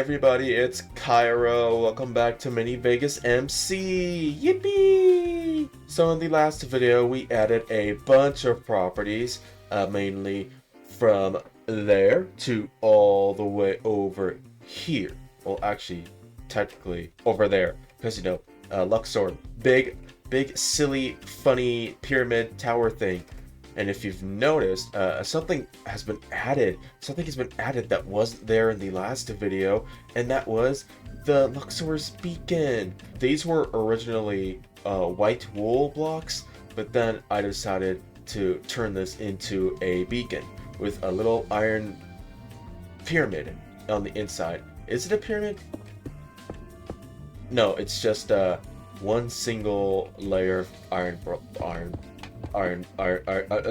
everybody, it's Cairo. Welcome back to Mini Vegas MC. Yippee! So in the last video, we added a bunch of properties, mainly from there to all the way over here. Well, actually, technically over there, because Luxor, big, silly, funny pyramid tower thing. And if you've noticed, something has been added. Something has been added that wasn't there in the last video, and that was the Luxor's beacon. These were originally white wool blocks, but then I decided to turn this into a beacon with a little iron pyramid on the inside. Is it a pyramid? No, it's just one single layer of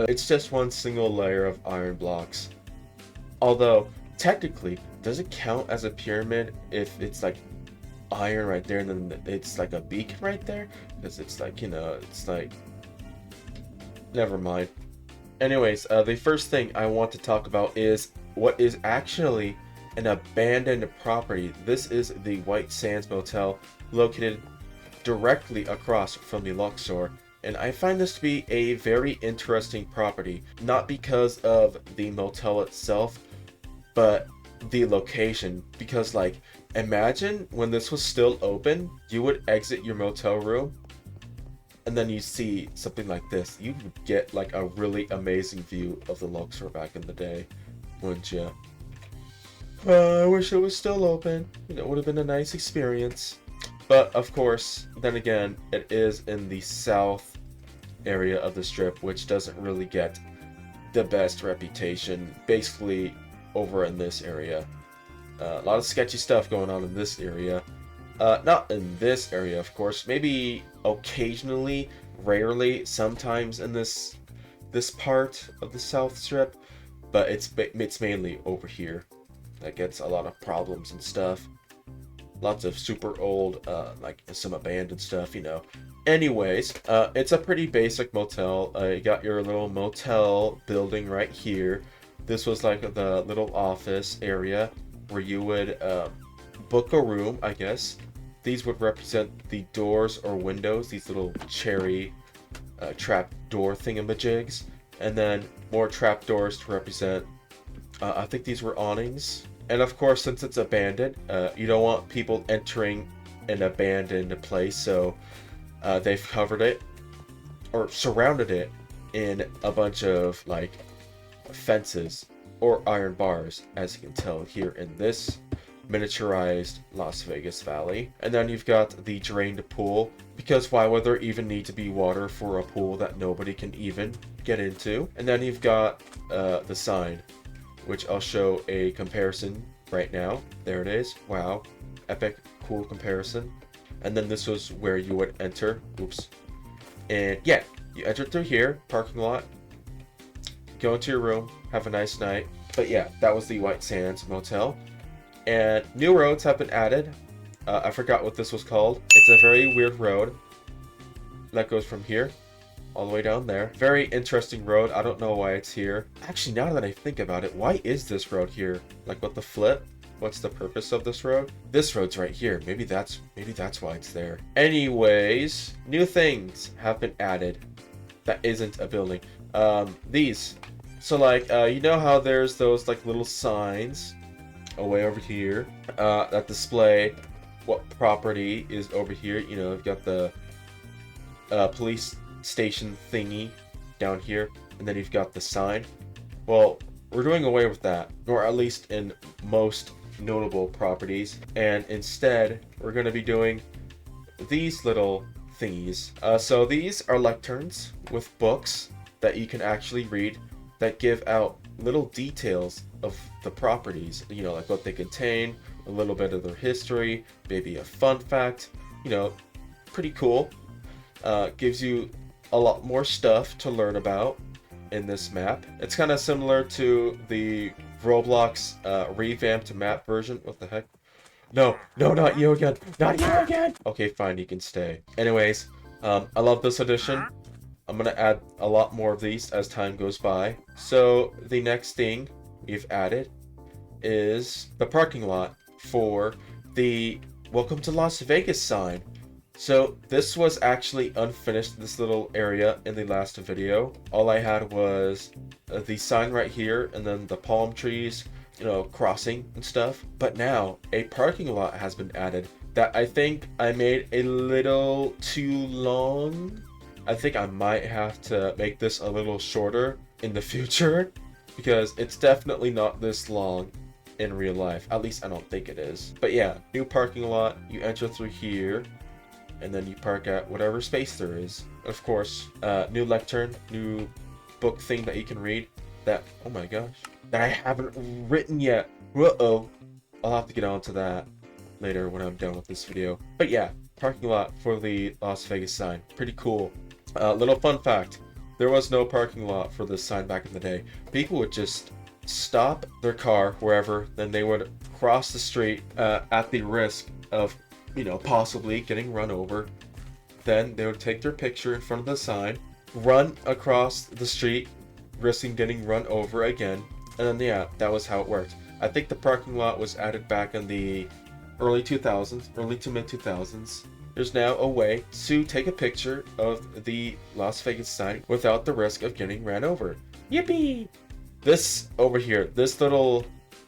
it's just one single layer of iron blocks. Although, technically, does it count as a pyramid if it's like iron right there and then it's like a beacon right there? Because it's like, it's like... Never mind. Anyways, the first thing I want to talk about is what is actually an abandoned property. This is the White Sands Motel, located directly across from the Luxor. And I find this to be a very interesting property, not because of the motel itself, but the location. Because, like, imagine when this was still open, you would exit your motel room, and then you see something like this. You would get, like, a really amazing view of the Luxor back in the day, wouldn't you? I wish it was still open. It would have been a nice experience. But, of course, then again, it is in the south area of the strip, which doesn't really get the best reputation. Basically, over in this area, a lot of sketchy stuff going on in this area. Not in this area, of course. Maybe occasionally, rarely, sometimes in this part of the south strip, but it's mainly over here that gets a lot of problems and stuff. Lots of super old, like some abandoned stuff, Anyways, it's a pretty basic motel. You got your little motel building right here. This was like the little office area where you would book a room, I guess. These would represent the doors or windows, these little cherry trap door thingamajigs. And then more trap doors to represent, I think these were awnings. And of course, since it's abandoned, you don't want people entering an abandoned place, so they've covered it or surrounded it in a bunch of like fences or iron bars, as you can tell here in this miniaturized Las Vegas Valley. And then you've got the drained pool, because why would there even need to be water for a pool that nobody can even get into? And then you've got the sign, which I'll show a comparison right now. There it is. Wow. Epic, cool comparison. And then this was where you would enter. Oops. And yeah, you enter through here, parking lot, go into your room, have a nice night. But yeah, that was the White Sands Motel. And new roads have been added. I forgot what this was called. It's a very weird road that goes from here all the way down there. Very interesting road. I don't know why it's here. Actually, now that I think about it, why is this road here? Like, what the flip? What's the purpose of this road? This road's right here. Maybe that's why it's there. Anyways, new things have been added that isn't a building. These. So, like, you know how there's those, like, little signs away over here that display what property is over here? You've got the police station thingy down here, and then you've got the sign. Well, we're doing away with that, or at least in most notable properties, and instead we're going to be doing these little thingies. So these are lecterns with books that you can actually read that give out little details of the properties, like what they contain, a little bit of their history, maybe a fun fact, pretty cool. Gives you a lot more stuff to learn about in this map. It's kind of similar to the Roblox revamped map version. What the heck? No, not you again. Not you again. Okay, fine, you can stay. Anyways, I love this edition. I'm gonna add a lot more of these as time goes by. So the next thing we've added is the parking lot for the Welcome to Las Vegas sign. So this was actually unfinished, this little area in the last video. All I had was the sign right here and then the palm trees, you know, crossing and stuff. But now a parking lot has been added that I think I made a little too long. I think I might have to make this a little shorter in the future because it's definitely not this long in real life. At least I don't think it is. But yeah, new parking lot. You enter through here and then you park at whatever space there is. Of course, new lectern, new book thing that you can read that, oh my gosh, that I haven't written yet. Uh-oh. I'll have to get on to that later when I'm done with this video. But yeah, parking lot for the Las Vegas sign. Pretty cool. Little fun fact, there was no parking lot for this sign back in the day. People would just stop their car wherever, then they would cross the street at the risk of, you know, possibly getting run over. Then they would take their picture in front of the sign, run across the street, risking getting run over again, and then yeah, that was how it worked. I think the parking lot was added back in the early 2000s, early to mid 2000s. There's now a way to take a picture of the Las Vegas sign without the risk of getting ran over. Yippee! This over here, this little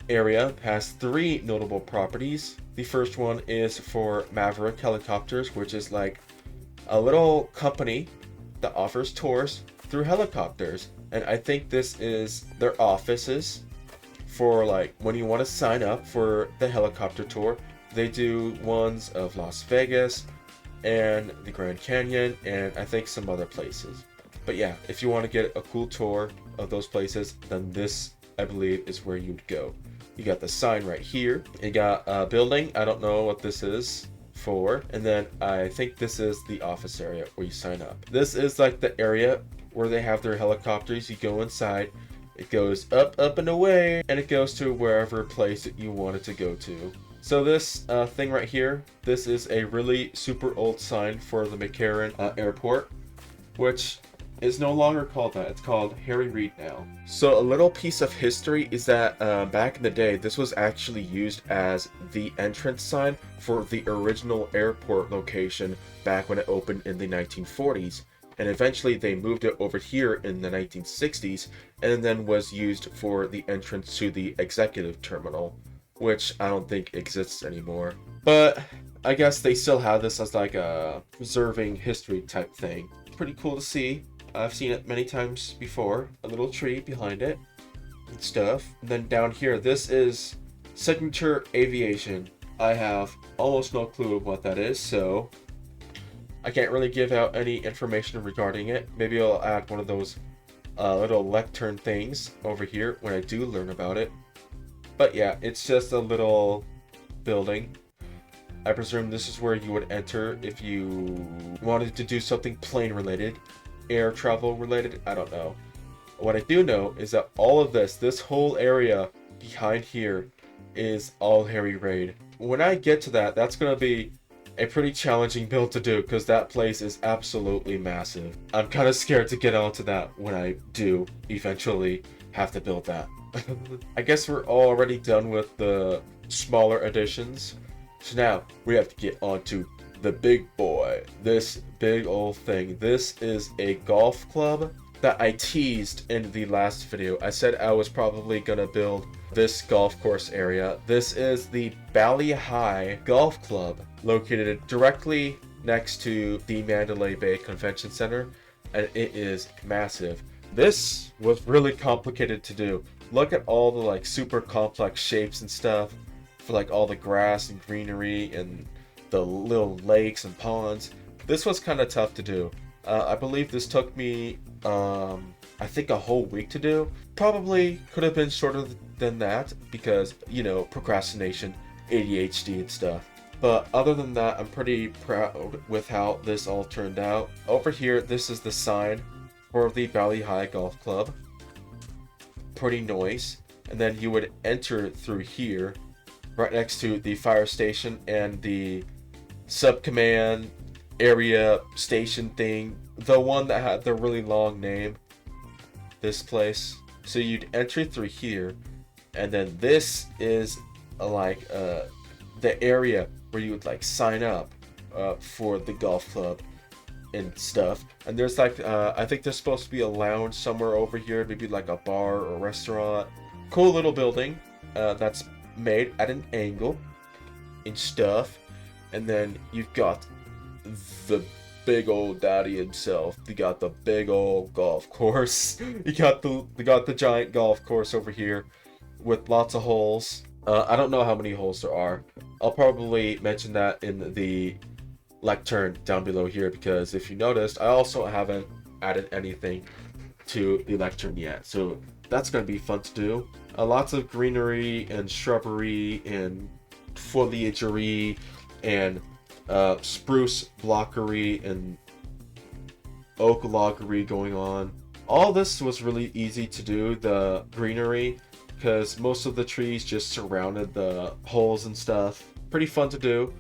area has 3 notable properties. The first one is for Maverick Helicopters, which is like a little company that offers tours through helicopters. And I think this is their offices for like when you want to sign up for the helicopter tour. They do ones of Las Vegas and the Grand Canyon and I think some other places. But yeah, if you want to get a cool tour of those places, then this, I believe, is where you'd go. You got the sign right here. You got a building. I don't know what this is for. And then I think this is the office area where you sign up. This is like the area where they have their helicopters. You go inside. It goes up, up, and away. And it goes to wherever place that you want it to go to. So this thing right here, this is a really super old sign for the McCarran Airport, which is no longer called that. It's called Harry Reid now. So a little piece of history is that back in the day, this was actually used as the entrance sign for the original airport location back when it opened in the 1940s. And eventually they moved it over here in the 1960s and then was used for the entrance to the executive terminal, which I don't think exists anymore. But I guess they still have this as like a preserving history type thing. Pretty cool to see. I've seen it many times before. A little tree behind it and stuff. And then down here, this is Signature Aviation. I have almost no clue what that is, so I can't really give out any information regarding it. Maybe I'll add one of those little lectern things over here when I do learn about it. But yeah, it's just a little building. I presume this is where you would enter if you wanted to do something plane related, air travel related, I don't know. What I do know is that all of this whole area behind here is all Harry Reid. When I get to that, that's going to be a pretty challenging build to do because that place is absolutely massive. I'm kind of scared to get onto that when I do eventually have to build that. I guess we're already done with the smaller additions. So now we have to get onto the big boy. This big old thing. This is a golf club that I teased in the last video. I said I was probably gonna build this golf course area. This is the Bali High Golf Club, located directly next to the Mandalay Bay Convention Center, and it is massive. This was really complicated to do. Look at all the like super complex shapes and stuff for like all the grass and greenery and the little lakes and ponds. This was kind of tough to do. I believe this took me I think a whole week to do. Probably could have been shorter than that because, you know, procrastination, ADHD and stuff. But other than that, I'm pretty proud with how this all turned out. Over here, this is the sign for the Bali High Golf Club. Pretty nice. And then you would enter through here, right next to the fire station and the sub-command area station thing. The one that had the really long name. This place. So you'd enter through here, and then this is like the area where you would like sign up for the golf club and stuff. And there's like I think there's supposed to be a lounge somewhere over here, maybe like a bar or a restaurant. Cool little building that's made at an angle and stuff. And then you've got the big old daddy himself. You got the big old golf course. You got the giant golf course over here with lots of holes. I don't know how many holes there are. I'll probably mention that in the lectern down below here, because if you noticed, I also haven't added anything to the lectern yet. So that's going to be fun to do. Lots of greenery and shrubbery and foliagery and spruce blockery and oak loggery going on. All this was really easy to do, the greenery, because most of the trees just surrounded the holes and stuff. Pretty fun to do.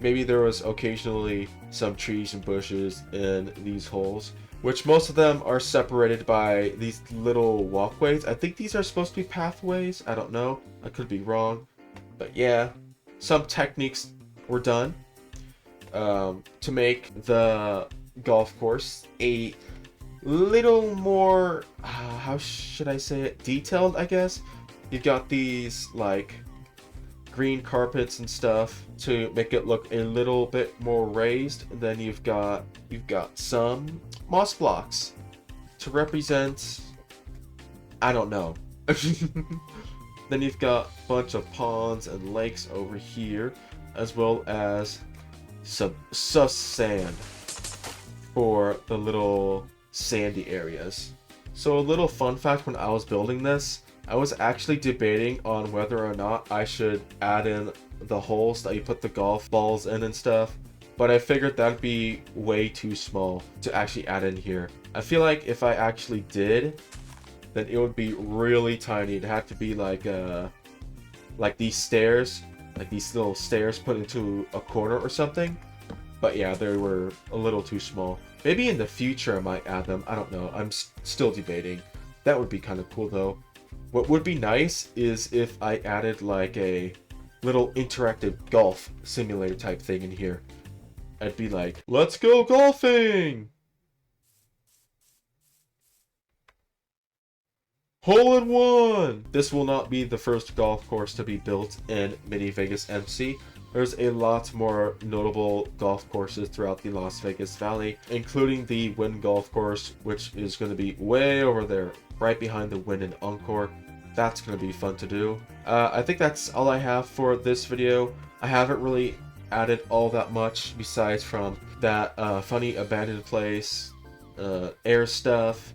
Maybe there was occasionally some trees and bushes in these holes, which most of them are separated by these little walkways. I think these are supposed to be pathways. I don't know. I could be wrong. But yeah, some techniques were done to make the golf course a little more, how should I say it, detailed, I guess. You've got these like green carpets and stuff to make it look a little bit more raised. And then you've got some moss blocks to represent, I don't know. Then you've got a bunch of ponds and lakes over here, as well as some sand for the little sandy areas. So a little fun fact, when I was building this, I was actually debating on whether or not I should add in the holes that you put the golf balls in and stuff, but I figured that'd be way too small to actually add in here. I feel like if I actually did, then it would be really tiny. It'd have to be like these stairs, like these little stairs put into a corner or something. But yeah, they were a little too small. Maybe in the future I might add them. I don't know. I'm still debating. That would be kind of cool though. What would be nice is if I added like a little interactive golf simulator type thing in here. I'd be like, let's go golfing! Hole in one! This will not be the first golf course to be built in Mini Vegas MC. There's a lot more notable golf courses throughout the Las Vegas Valley, including the Wynn Golf Course, which is going to be way over there, right behind the Wynn and Encore. That's going to be fun to do. I think that's all I have for this video. I haven't really added all that much besides from that funny abandoned place, air stuff,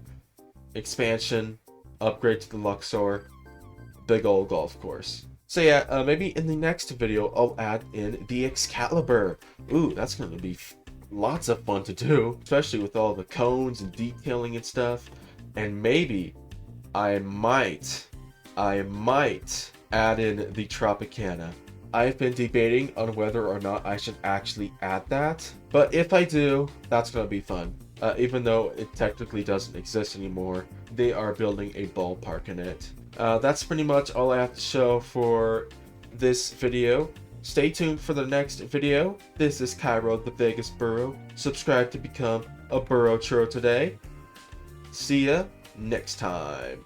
expansion, upgrade to the Luxor, big old golf course. So yeah, maybe in the next video I'll add in the Excalibur. Ooh, that's going to be lots of fun to do, especially with all the cones and detailing and stuff. And maybe I might add in the Tropicana. I've been debating on whether or not I should actually add that, but if I do, that's going to be fun. Even though it technically doesn't exist anymore, they are building a ballpark in it. That's pretty much all I have to show for this video. Stay tuned for the next video. This is Cairo, the Vegas Burro. Subscribe to become a Burro Churro today. See ya next time.